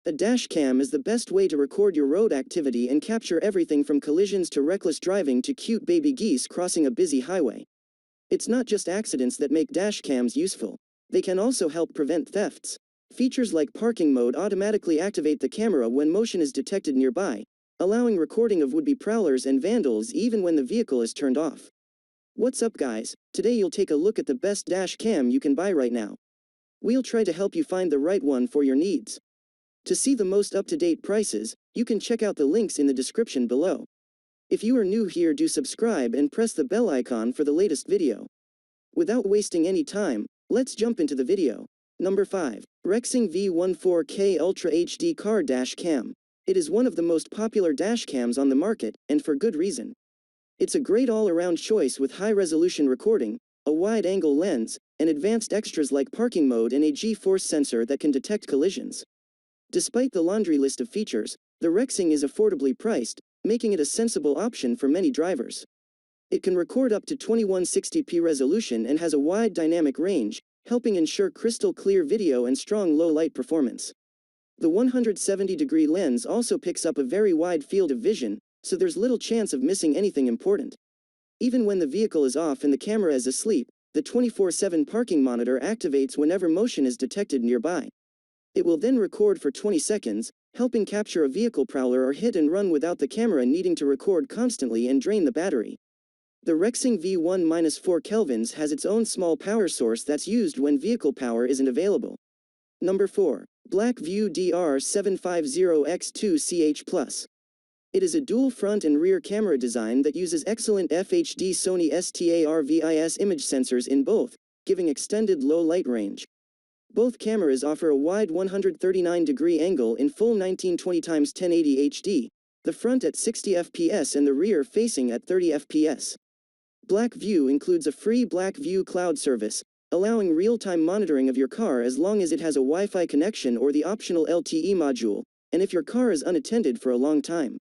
A dashcam is the best way to record your road activity and capture everything from collisions to reckless driving to cute baby geese crossing a busy highway. It's not just accidents that make dashcams useful. They can also help prevent thefts. Features like parking mode automatically activate the camera when motion is detected nearby, allowing recording of would-be prowlers and vandals even when the vehicle is turned off. What's up guys? Today you'll take a look at the best dash cam you can buy right now. We'll try to help you find the right one for your needs. To see the most up-to-date prices, you can check out the links in the description below. If you are new here, do subscribe and press the bell icon for the latest video. Without wasting any time, let's jump into the video. Number 5. Rexing V14K Ultra HD Car Dash Cam. It is one of the most popular dash cams on the market, and for good reason. It's a great all-around choice with high-resolution recording, a wide-angle lens, and advanced extras like parking mode and a G-force sensor that can detect collisions. Despite the laundry list of features, the Rexing is affordably priced, making it a sensible option for many drivers. It can record up to 2160p resolution and has a wide dynamic range, helping ensure crystal clear video and strong low-light performance. The 170-degree lens also picks up a very wide field of vision, so there's little chance of missing anything important. Even when the vehicle is off and the camera is asleep, the 24/7 parking monitor activates whenever motion is detected nearby. It will then record for 20 seconds, helping capture a vehicle prowler or hit and run without the camera needing to record constantly and drain the battery. The Rexing V1-4 Kelvins has its own small power source that's used when vehicle power isn't available. Number 4. BlackVue DR750X2CH+. It is a dual front and rear camera design that uses excellent FHD Sony STARVIS image sensors in both, giving extended low light range. Both cameras offer a wide 139-degree angle in full 1920x1080 HD, the front at 60 fps and the rear facing at 30 fps. BlackVue includes a free BlackVue cloud service, allowing real-time monitoring of your car as long as it has a Wi-Fi connection or the optional LTE module, and if your car is unattended for a long time.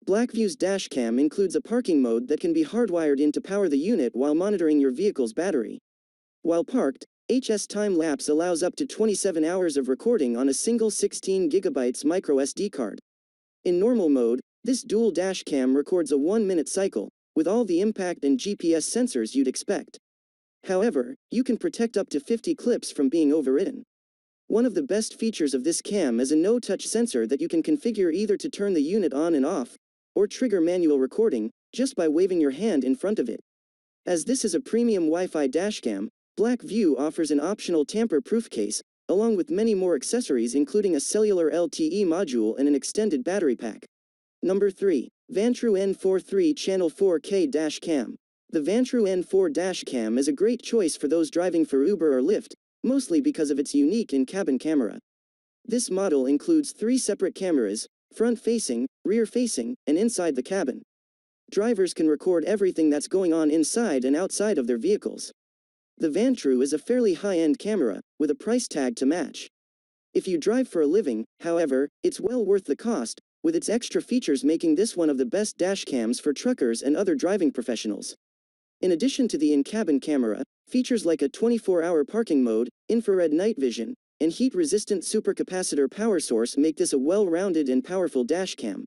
BlackVue's dashcam includes a parking mode that can be hardwired in to power the unit while monitoring your vehicle's battery. While parked, HS time-lapse allows up to 27 hours of recording on a single 16 GB micro SD card. In normal mode, this dual dashcam records a 1-minute cycle, with all the impact and GPS sensors you'd expect. However, you can protect up to 50 clips from being overridden. One of the best features of this cam is a no-touch sensor that you can configure either to turn the unit on and off, or trigger manual recording, just by waving your hand in front of it. As this is a premium Wi-Fi dashcam, BlackVue offers an optional tamper-proof case, along with many more accessories including a cellular LTE module and an extended battery pack. Number 3. Vantrue N4 Channel 4K Dash Cam. The Vantrue N4 Dash Cam is a great choice for those driving for Uber or Lyft, mostly because of its unique in-cabin camera. This model includes 3 separate cameras, front-facing, rear-facing, and inside the cabin. Drivers can record everything that's going on inside and outside of their vehicles. The Vantrue is a fairly high-end camera, with a price tag to match. If you drive for a living, however, it's well worth the cost, with its extra features making this one of the best dashcams for truckers and other driving professionals. In addition to the in-cabin camera, features like a 24-hour parking mode, infrared night vision, and heat-resistant supercapacitor power source make this a well-rounded and powerful dashcam.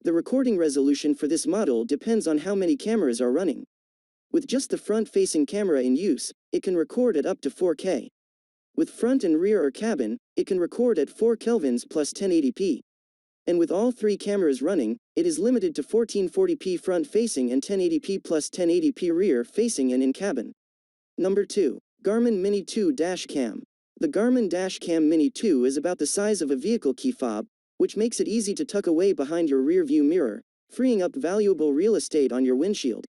The recording resolution for this model depends on how many cameras are running. With just the front-facing camera in use, it can record at up to 4K. With front and rear or cabin, it can record at 4 Kelvins plus 1080p. And with all 3 cameras running, it is limited to 1440p front-facing and 1080p plus 1080p rear-facing and in-cabin. Number 2. Garmin Mini 2 Dash Cam. The Garmin Dashcam Mini 2 is about the size of a vehicle key fob, which makes it easy to tuck away behind your rear-view mirror, freeing up valuable real estate on your windshield.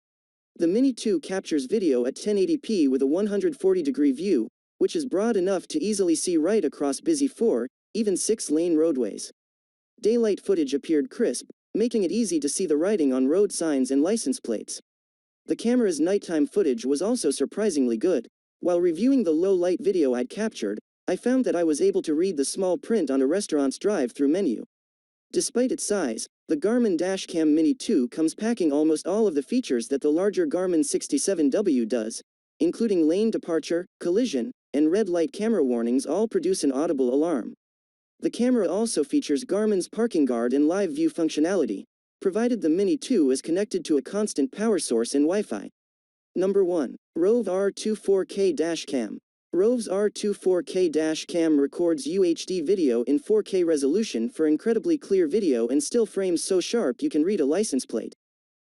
The Mini 2 captures video at 1080p with a 140-degree view, which is broad enough to easily see right across busy 4, even 6-lane roadways. Daylight footage appeared crisp, making it easy to see the writing on road signs and license plates. The camera's nighttime footage was also surprisingly good. While reviewing the low-light video I'd captured, I found that I was able to read the small print on a restaurant's drive-through menu. Despite its size, the Garmin Dashcam Mini 2 comes packing almost all of the features that the larger Garmin 67W does, including lane departure, collision, and red light camera warnings all produce an audible alarm. The camera also features Garmin's parking guard and live view functionality, provided the Mini 2 is connected to a constant power source and Wi-Fi. Number 1. Rove R24K Dashcam. Rove's R24K Dashcam records UHD video in 4K resolution for incredibly clear video and still frames so sharp you can read a license plate.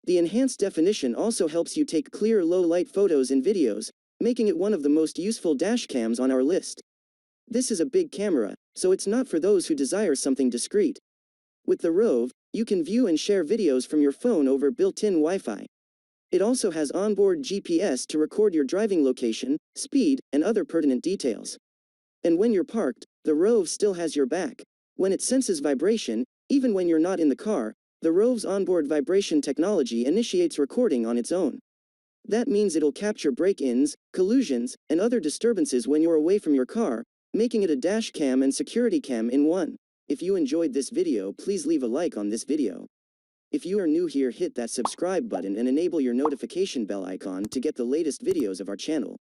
The enhanced definition also helps you take clear low-light photos and videos, making it one of the most useful dashcams on our list. This is a big camera, so it's not for those who desire something discreet. With the Rove, you can view and share videos from your phone over built-in Wi-Fi. It also has onboard GPS to record your driving location, speed, and other pertinent details. And when you're parked, the Rove still has your back. When it senses vibration, even when you're not in the car, the Rove's onboard vibration technology initiates recording on its own. That means it'll capture break-ins, collisions, and other disturbances when you're away from your car, making it a dash cam and security cam in one. If you enjoyed this video, please leave a like on this video. If you are new here, hit that subscribe button and enable your notification bell icon to get the latest videos of our channel.